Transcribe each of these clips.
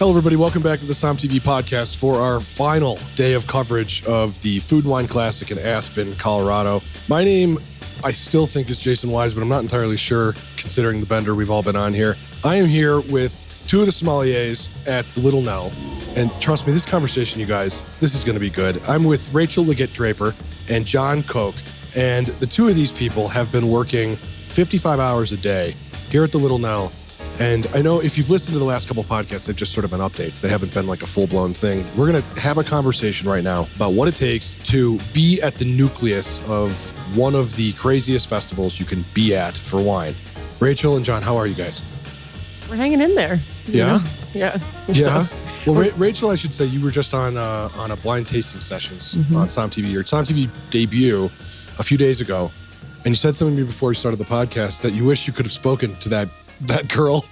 Hello, everybody. Welcome back to the Som TV podcast for our final day of coverage of the Food and Wine Classic in Aspen, Colorado. My name, I still think, is Jason Wise, but I'm not entirely sure, considering the bender we've all been on here. I am here with two of the sommeliers at the Little Nell. And trust me, this conversation, you guys, this is going to be good. I'm with Rachel Leggett-Draper and John Koch. And the two of these people have been working 55 hours a day here at the Little Nell. And I know if you've listened to the last couple of podcasts, they've just sort of been updates. They haven't been like a full-blown thing. We're going to have a conversation right now about what it takes to be at the nucleus of one of the craziest festivals you can be at for wine. Rachel and John, how are you guys? We're hanging in there. Yeah? Yeah. Yeah? Well, Rachel, I should say, you were just on a blind tasting sessions on Som TV, your Som TV debut a few days ago. And you said something to me before you started the podcast that you wish you could have spoken to that girl.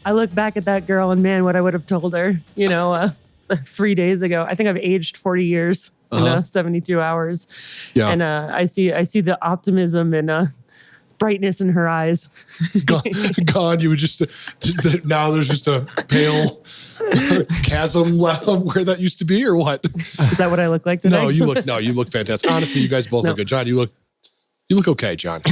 I look back at that girl and man, what I would have told her, 3 days ago. I think I've aged 40 years in 72 hours. Yeah. And I see the optimism and brightness in her eyes. God, you would just, now there's just a pale chasm where that used to be, or what? Is that what I look like today? No, you look fantastic. Honestly, you guys both look good. John, you look okay, John.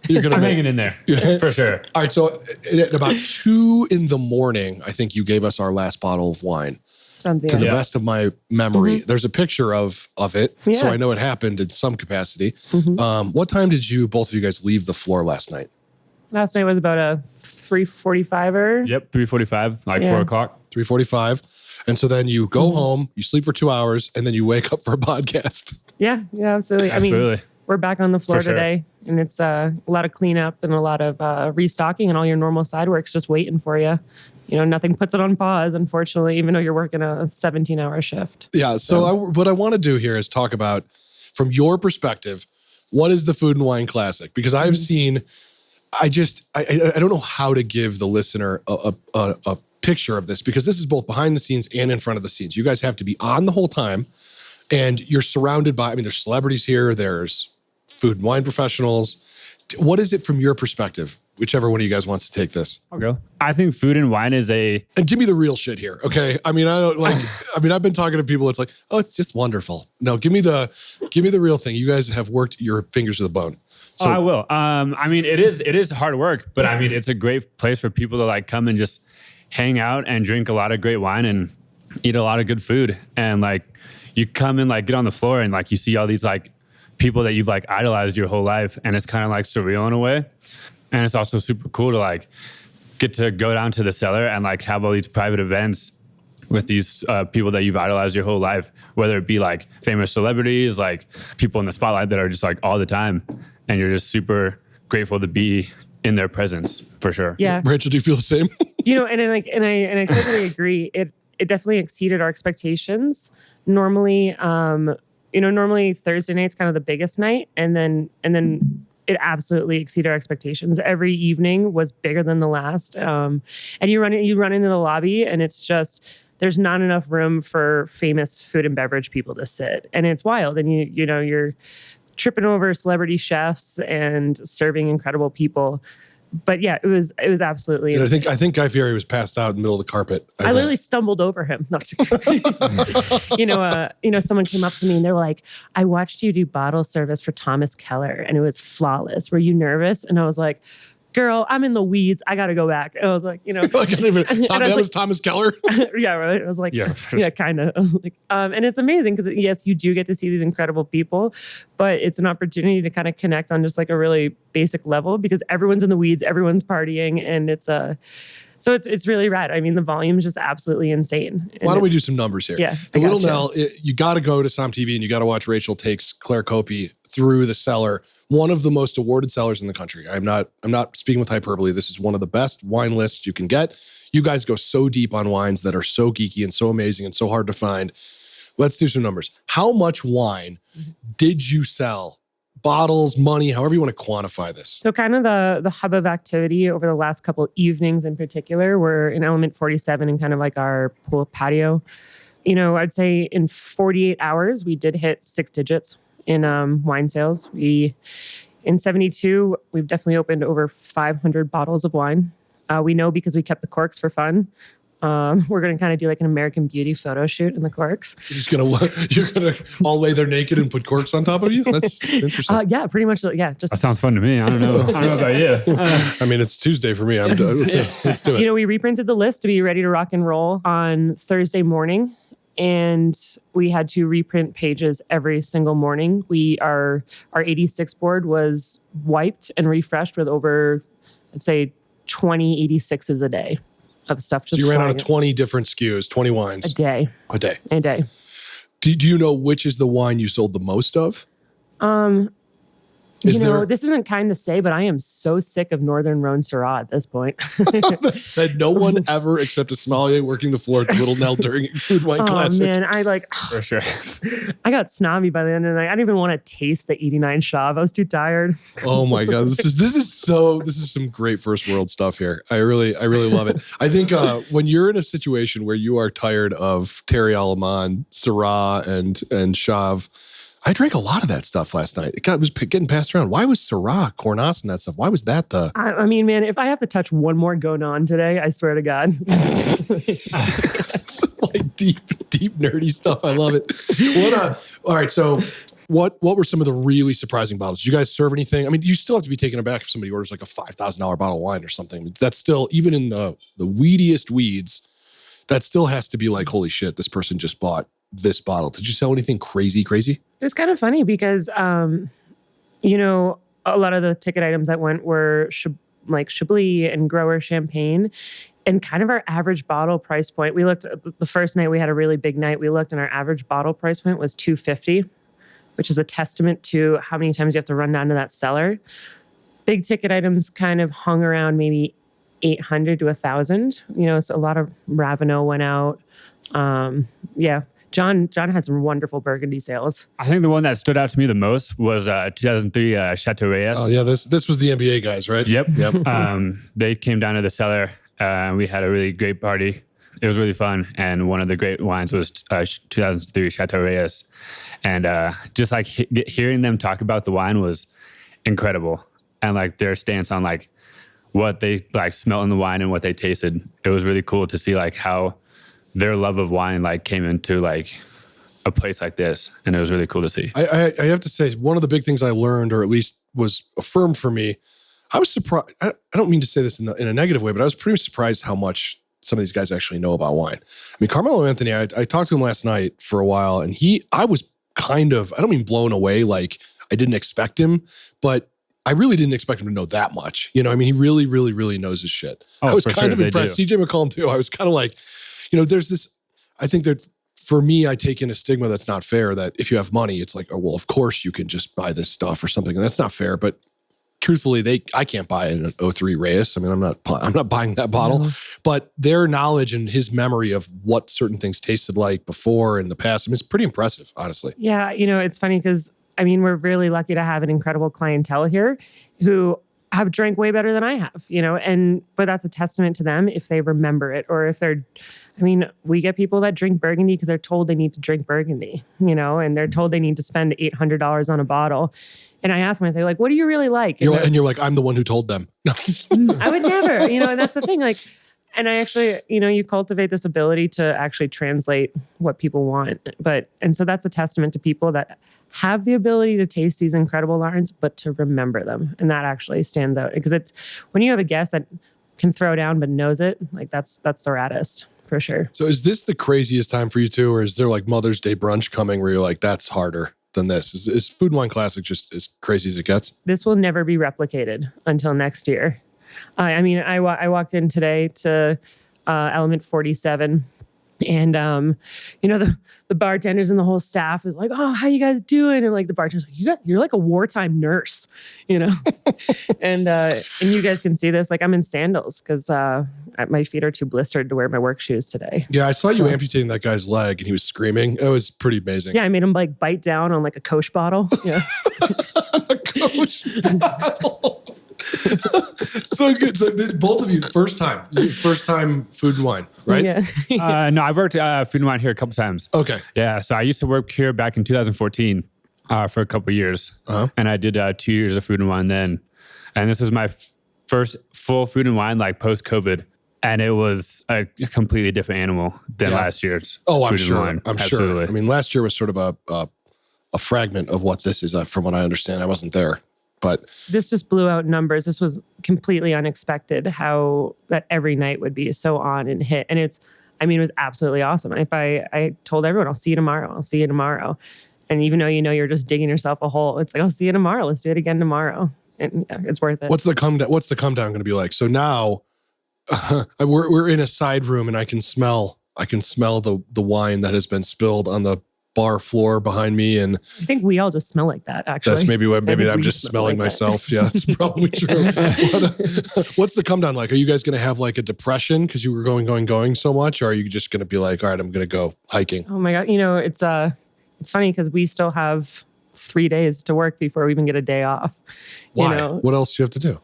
You're gonna I'm hanging in there, for sure. All right, so at about 2 a.m, I think you gave us our last bottle of wine. To the best of my memory. There's a picture of it, so I know it happened in some capacity. What time did both of you guys leave the floor last night? Last night was about a 3:45er. Yep, 3:45, 4 o'clock. 3:45. And so then you go home, you sleep for 2 hours, and then you wake up for a podcast. Yeah, absolutely. I mean, we're back on the floor today, and it's a lot of cleanup and a lot of restocking, and all your normal side work's just waiting for you. Nothing puts it on pause, unfortunately, even though you're working a 17-hour shift. Yeah, so what I want to do here is talk about, from your perspective, what is the Food and Wine Classic? Because I've seen, I don't know how to give the listener a picture of this, because this is both behind the scenes and in front of the scenes. You guys have to be on the whole time, and you're surrounded by, there's celebrities here, there's food and wine professionals. What is it from your perspective? Whichever one of you guys wants to take this. I'll go. I think food and wine is and give me the real shit here, okay? I've been talking to people, it's like, oh, it's just wonderful. No, give me the real thing. You guys have worked your fingers to the bone. So, I will. It is hard work, but it's a great place for people to come and just hang out and drink a lot of great wine and eat a lot of good food. And you come and get on the floor and you see all these people that you've idolized your whole life, and it's kind of surreal in a way. And it's also super cool to get to go down to the cellar and have all these private events with these people that you've idolized your whole life, whether it be famous celebrities, people in the spotlight that are just all the time, and you're just super grateful to be in their presence, for sure. Yeah. Rachel, do you feel the same? I totally agree. It definitely exceeded our expectations. Normally, normally Thursday night's kind of the biggest night, and then it absolutely exceeded our expectations. Every evening was bigger than the last. And you run into the lobby, and it's just, there's not enough room for famous food and beverage people to sit. And it's wild. And you're tripping over celebrity chefs and serving incredible people. But yeah, it was absolutely. I think Guy Fieri was passed out in the middle of the carpet. I literally stumbled over him. Someone came up to me and they were like, "I watched you do bottle service for Thomas Keller, and it was flawless. Were you nervous?" And I was like, "Girl, I'm in the weeds. I got to go back." I was like, that was Thomas Keller. Yeah, right. I was like, yeah, kind of. I was like, and it's amazing because yes, you do get to see these incredible people, but it's an opportunity to kind of connect on just a really basic level, because everyone's in the weeds, everyone's partying, and so it's really rad. The volume is just absolutely insane. Why don't we do some numbers here? Yeah, the Little Nell, you got to go to Som TV and you got to watch Rachel takes Claire Copey through the cellar, one of the most awarded cellars in the country. I'm not speaking with hyperbole. This is one of the best wine lists you can get. You guys go so deep on wines that are so geeky and so amazing and so hard to find. Let's do some numbers. How much wine did you sell? Bottles, money, however you want to quantify this. So kind of the hub of activity over the last couple evenings in particular were in Element 47 and kind of our pool patio. I'd say in 48 hours, we did hit 6 digits in wine sales. In 72, we've definitely opened over 500 bottles of wine. We know because we kept the corks for fun. We're going to kind of do like an American Beauty photo shoot in the corks. You're gonna all lay there naked and put corks on top of you? That's interesting. Yeah, pretty much. Yeah, just That sounds fun to me. I don't know. I don't know about you. I mean, it's Tuesday for me. I'm done. Let's do it. You know, we reprinted the list to be ready to rock and roll on Thursday morning. And we had to reprint pages every single morning. Our 86 board was wiped and refreshed with over, let's say, 20 86s a day of stuff. So you ran out of 20 different SKUs, 20 wines. A day. A day. Do you know which is the wine you sold the most of? This isn't kind to say, but I am so sick of Northern Rhone Syrah at this point. That said, no one ever except a sommelier working the floor at the Little Nell during Food Wine Classic. Oh man, For sure. I got snobby by the end of the night. I didn't even want to taste the 89 Chave. I was too tired. Oh my God. This is some great first world stuff here. I really love it. I think when you're in a situation where you are tired of Terry Alemán, Syrah, and Chave, I drank a lot of that stuff last night. It was getting passed around. Why was Syrah, Cornas, and that stuff? Why was that the... I mean, man, if I have to touch one more Gonon today, I swear to God. It's like deep nerdy stuff. I love it. All right, so what were some of the really surprising bottles? Did you guys serve anything? I mean, you still have to be taken aback if somebody orders like a $5,000 bottle of wine or something. That's still, even in the weediest weeds, that still has to be like, holy shit, this person just bought this bottle. Did you sell anything crazy? It was kind of funny because, a lot of the ticket items that went were Chablis and Grower Champagne, and kind of our average bottle price point. We looked at the first night we had a really big night. We looked and our average bottle price point was $250, which is a testament to how many times you have to run down to that cellar. Big ticket items kind of hung around maybe 800 to 1,000. So a lot of Ravenel went out. John had some wonderful Burgundy sales. I think the one that stood out to me the most was 2003 Chateau Reyes. Oh yeah, this was the NBA guys, right? Yep. They came down to the cellar. We had a really great party. It was really fun. And one of the great wines was 2003 Chateau Reyes. And just like hearing them talk about the wine was incredible. And like their stance on like what they like smelled in the wine and what they tasted. It was really cool to see like how their love of wine like came into like a place like this, and it was really cool to see. I have to say, one of the big things I learned, or at least was affirmed for me, I was surprised. I don't mean to say this in a negative way, but I was pretty surprised how much some of these guys actually know about wine. I mean, Carmelo Anthony, I talked to him last night for a while, and I was kind of, I don't mean blown away, like I didn't expect him, but I really didn't expect him to know that much. I mean, he really, really, really knows his shit. I was kind of impressed. CJ McCollum too. I was kind of like, there's this, I think that for me, I take in a stigma that's not fair, that if you have money, it's like, oh, well, of course you can just buy this stuff or something. And that's not fair. But truthfully, I can't buy an 03 Reyes. I mean, I'm not buying that bottle, but their knowledge and his memory of what certain things tasted like before in the past, I mean, it's pretty impressive, honestly. Yeah. It's funny because, I mean, we're really lucky to have an incredible clientele here who have drank way better than I have, but that's a testament to them if they remember it, or if we get people that drink Burgundy because they're told they need to drink Burgundy, and they're told they need to spend $800 on a bottle. And I ask myself, like, what do you really like? And you're like, I'm the one who told them. I would never, and that's the thing. Like, and I actually, you cultivate this ability to actually translate what people want. And so that's a testament to people that have the ability to taste these incredible wines, but to remember them. And that actually stands out, because it's when you have a guest that can throw down but knows it, like that's the raddest for sure. So is this the craziest time for you too, or is there like Mother's Day brunch coming where you're like, that's harder than this? Is Food and Wine Classic just as crazy as it gets? This will never be replicated until next year. I walked in today to Element 47, and the bartenders and the whole staff is like, "Oh, how you guys doing?" And like the bartender's like, "You're like a wartime nurse," and you guys can see this. Like, I'm in sandals because my feet are too blistered to wear my work shoes today. Yeah, I saw you amputating that guy's leg, and he was screaming. It was pretty amazing. Yeah, I made him like bite down on like a Koch bottle. Yeah, a Koch bottle. So good. So both of you, first time Food and Wine, right? Yeah. No, I've worked Food and Wine here a couple times. Okay. Yeah, so I used to work here back in 2014 for a couple of years, and I did 2 years of Food and Wine then. And this was my first full Food and Wine, like post-COVID. and it was a completely different animal than last year's. Oh, I'm Food and sure. Wine. I'm Absolutely. sure. I mean, last year was sort of a fragment of what this is, from what I understand. I wasn't there, but this just blew out numbers. This was completely unexpected how that every night would be so on and hit. And it was absolutely awesome. If I told everyone, I'll see you tomorrow. I'll see you tomorrow. And even though you're just digging yourself a hole, it's like, I'll see you tomorrow. Let's do it again tomorrow. And it's worth it. What's the come down going to be like? So now we're in a side room, and I can smell the wine that has been spilled on the bar floor behind me, and I think we all just smell like that. Actually, that's maybe I'm just smelling like myself. Yeah, that's probably true. What's the come down like? Are you guys going to have like a depression because you were going so much, or are you just going to be like, all right, I'm going to go hiking? Oh my God, it's funny because we still have 3 days to work before we even get a day off. Why? What else do you have to do?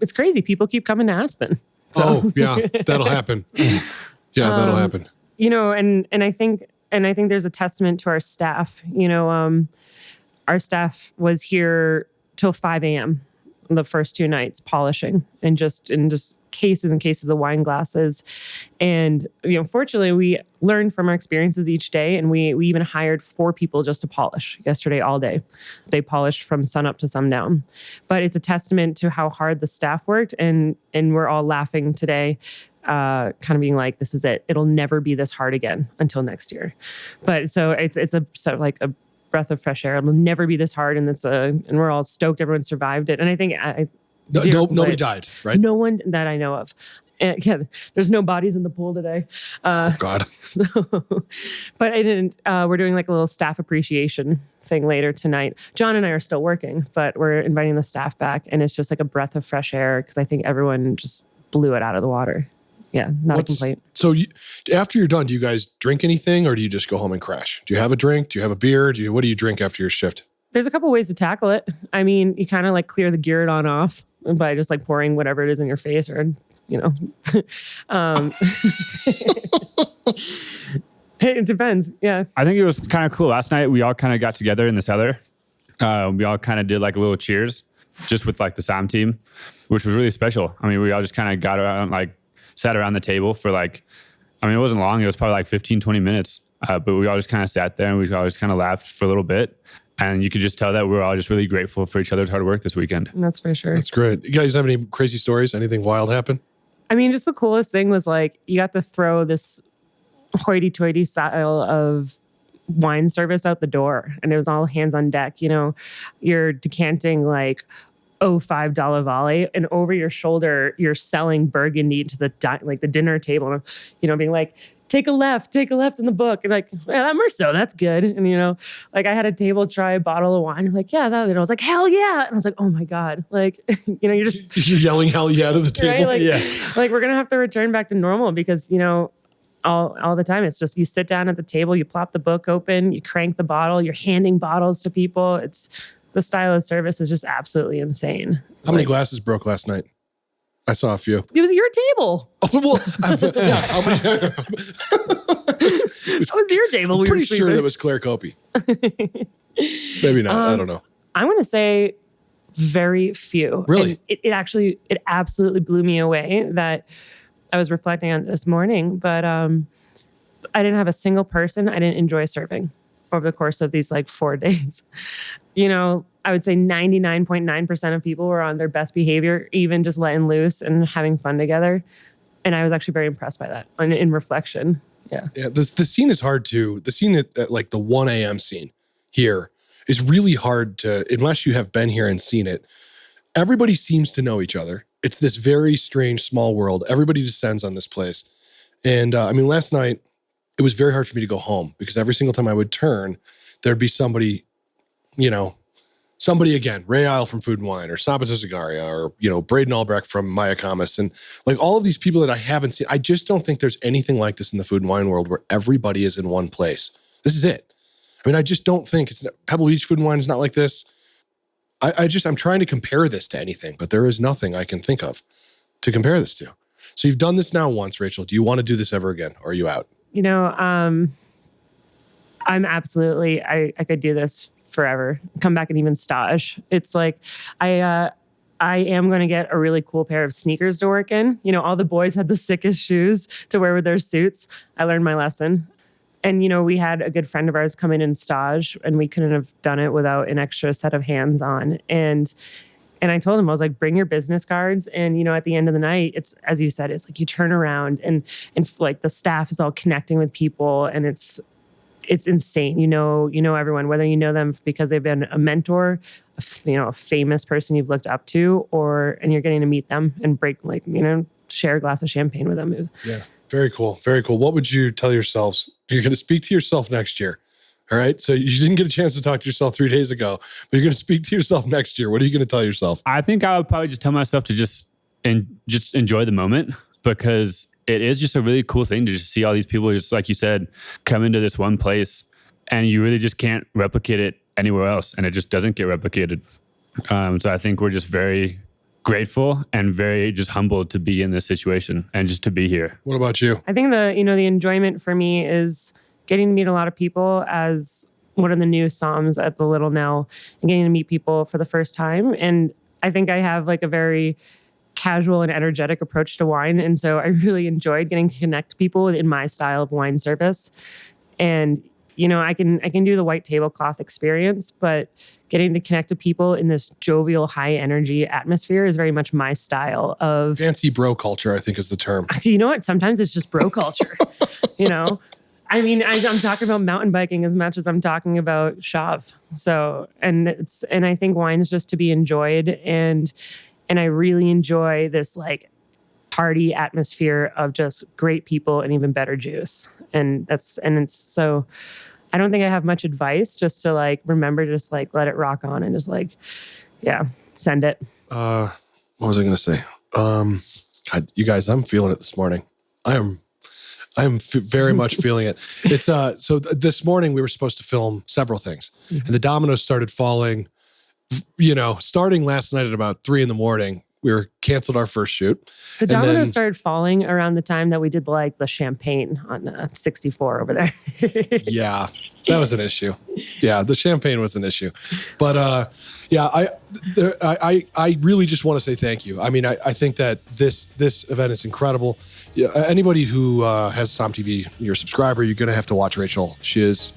It's crazy. People keep coming to Aspen. So. Oh yeah, that'll happen. Yeah, that'll happen. And I think there's a testament to our staff. Our staff was here till 5 a.m. the first 2 nights polishing and just cases and cases of wine glasses. And fortunately, we learned from our experiences each day, and we even hired 4 people just to polish yesterday all day. They polished from sunup to sundown. But it's a testament to how hard the staff worked, and we're all laughing today. Kind of being like, this is it. It'll never be this hard again until next year. But so it's a sort of like a breath of fresh air. It'll never be this hard, and and we're all stoked. Everyone survived it, and I think nobody died, right? No one that I know of. And, yeah, there's no bodies in the pool today. Oh God. But I didn't. We're doing like a little staff appreciation thing later tonight. John and I are still working, but we're inviting the staff back, and it's just like a breath of fresh air because I think everyone just blew it out of the water. Yeah, not a complaint. So after you're done, do you guys drink anything, or do you just go home and crash? Do you have a drink? Do you have a beer? What do you drink after your shift? There's a couple ways to tackle it. I mean, you kind of like clear the gear on off by just like pouring whatever it is in your face, or it depends. Yeah. I think it was kind of cool. Last night, we all kind of got together in the cellar. We all kind of did like a little cheers just with like the SOM team, which was really special. I mean, we all just kind of got around, like sat around the table for it wasn't long. It was probably like 15, 20 minutes. But we all just kind of sat there, and we all just kind of laughed for a little bit. And you could just tell that we're all just really grateful for each other's hard work this weekend. That's for sure. That's great. You guys have any crazy stories? Anything wild happen? I mean, just the coolest thing was like, you got to throw this hoity-toity style of wine service out the door, and it was all hands on deck. You're decanting like $5 volley, and over your shoulder, you're selling Burgundy to the dinner table, and being like, take a left in the book. And like, yeah, that Merceau, that's good. And, like I had a table try a bottle of wine. I'm like, yeah, that, I was like, hell yeah. And I was like, oh my God. Like, you're yelling hell yeah to the table. Right? Yeah. Like we're going to have to return back to normal because, all the time, it's just, you sit down at the table, you plop the book open, you crank the bottle, you're handing bottles to people. The style of service is just absolutely insane. How many glasses broke last night? I saw a few. It was your table. Oh, well, yeah. How many? It was your table. I'm pretty sure that was Claire Copey. Maybe not. I don't know. I'm going to say very few. Really? And it absolutely blew me away that I was reflecting on this morning, but I didn't have a single person I didn't enjoy serving over the course of these 4 days. I would say 99.9% of people were on their best behavior, even just letting loose and having fun together. And I was actually very impressed by that in reflection. Yeah. Yeah. The scene is hard to, the scene at the 1 a.m. scene here is really hard to, unless you have been here and seen it. Everybody seems to know each other. It's this very strange small world. Everybody descends on this place. And last night it was very hard for me to go home because every single time I would turn, there'd be somebody, somebody again, Ray Isle from Food and Wine, or Sabata Zagaria, or, Braden Albrecht from Maya Kamas, and all of these people that I haven't seen. I just don't think there's anything like this in the food and wine world where everybody is in one place. This is it. I just don't think Pebble Beach Food and Wine is not like this. I'm trying to compare this to anything, but there is nothing I can think of to compare this to. So you've done this now once, Rachel. Do you want to do this ever again, or are you out? I'm absolutely, I could do this forever, come back and even stage. It's like, I I am going to get a really cool pair of sneakers to work in. You know, all the boys had the sickest shoes to wear with their suits. I learned my lesson. And, you know, we had a good friend of ours come in stage, and we couldn't have done it without an extra set of hands on. And I told him, I was like, bring your business cards. And, you know, at the end of the night, it's, as you said, it's like you turn around and like the staff is all connecting with people, and it's insane. You know everyone, whether you know them because they've been a mentor, a famous person you've looked up to, and you're getting to meet them and share a glass of champagne with them. Yeah. Very cool. Very cool. What would you tell yourselves? You're going to speak to yourself next year. All right. So you didn't get a chance to talk to yourself 3 days ago, but you're going to speak to yourself next year. What are you going to tell yourself? I think I would probably just tell myself to just enjoy the moment, because it is just a really cool thing to just see all these people, just like you said, come into this one place, and you really just can't replicate it anywhere else. And it just doesn't get replicated. So I think we're just very grateful and very just humbled to be in this situation and just to be here. What about you? I think the enjoyment for me is getting to meet a lot of people as one of the new Soms at the Little Nell, and getting to meet people for the first time. And I think I have like a very casual and energetic approach to wine. And so I really enjoyed getting to connect people in my style of wine service. And, you know, I can do the white tablecloth experience, but getting to connect to people in this jovial, high energy atmosphere is very much my style of fancy bro culture, I think is the term. You know what? Sometimes it's just bro culture, you know? I mean, I'm talking about mountain biking as much as I'm talking about Chav. So, and I think wine's just to be enjoyed. And I really enjoy this like party atmosphere of just great people and even better juice. And it's so, I don't think I have much advice, just to like, remember, just like, let it rock on and just like, yeah, send it. What was I going to say? God, you guys, I'm feeling it this morning. I am very much feeling it. It's so this morning we were supposed to film several things, and the dominoes started falling. You know, starting last night at about 3 a.m, we were canceled our first shoot. The dominoes started falling around the time that we did like the champagne on 64 over there. Yeah, that was an issue. Yeah, the champagne was an issue. But yeah, I really just want to say thank you. I mean, I think that this event is incredible. Yeah, anybody who has Som TV, you're a subscriber, you're going to have to watch Rachel. She is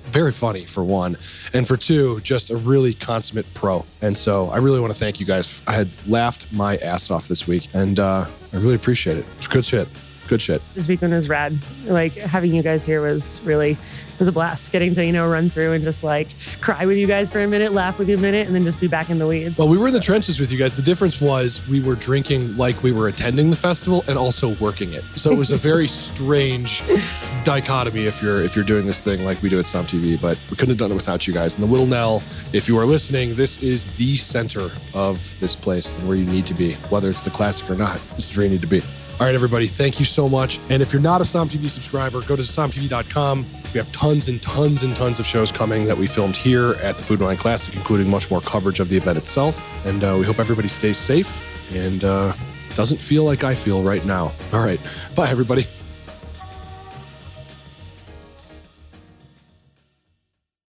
very funny, for one, and for two, just a really consummate pro. And so I really want to thank you guys. I had laughed my ass off this week, and I really appreciate it. It's good shit. Good shit. This weekend was rad. Like, having you guys here was a blast. Getting to, run through and just like cry with you guys for a minute, laugh with you a minute, and then just be back in the weeds. Well, we were in the trenches with you guys. The difference was we were drinking like we were attending the festival and also working it. So it was a very strange dichotomy if you're doing this thing like we do at Som TV, but we couldn't have done it without you guys. And the Little Nell, if you are listening, this is the center of this place and where you need to be, whether it's the classic or not. This is where you need to be. All right, everybody, thank you so much. And if you're not a Som TV subscriber, go to somtv.com. We have tons and tons and tons of shows coming that we filmed here at the Food and Wine Classic, including much more coverage of the event itself. And we hope everybody stays safe and doesn't feel like I feel right now. All right, bye, everybody.